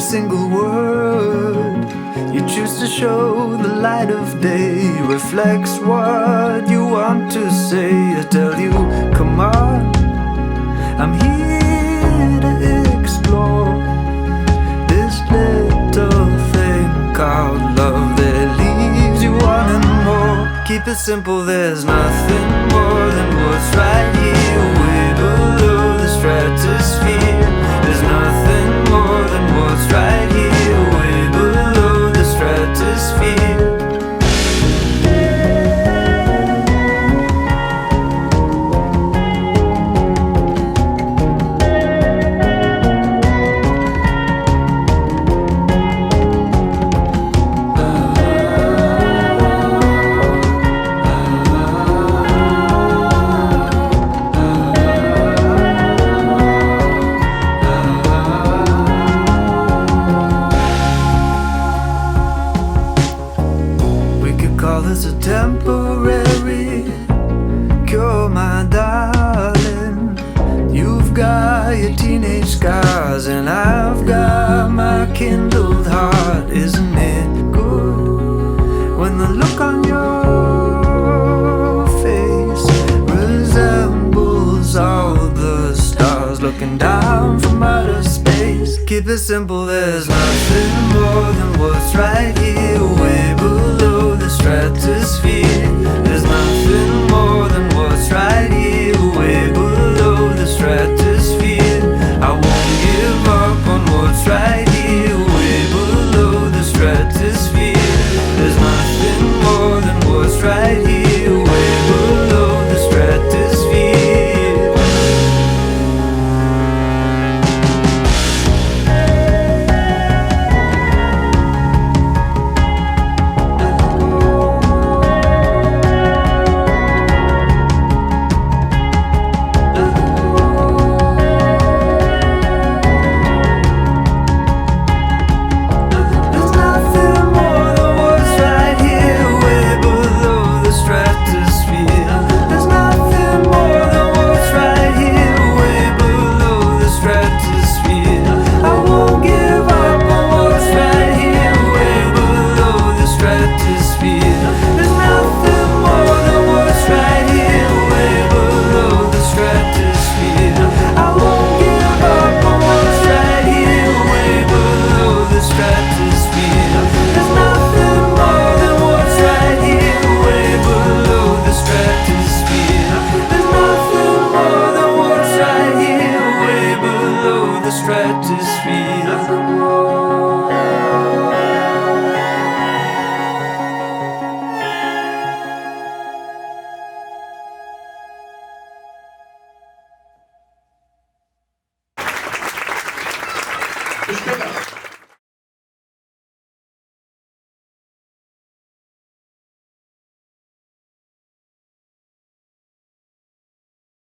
single word you choose to show the light of day reflects what you want to say. I tell you, come on, I'm here to explore this little thing called love that leaves you wanting more. Keep it simple, there's nothing more than what's right here, way below the stratosphere. There's nothing more than what's right here, way below the stratosphere. It's a temporary cure, my darling. You've got your teenage scars and I've got my kindled heart. Isn't it good when the look on your face resembles all the stars looking down from outer space? Keep it simple, there's nothing more than what's right here, way below the stratosphere. There's nothing more than what's right here, way below the stratosphere. I won't give up on what's right here, way below the stratosphere. There's nothing more than what's right here, way below the stratosphere. Bis später.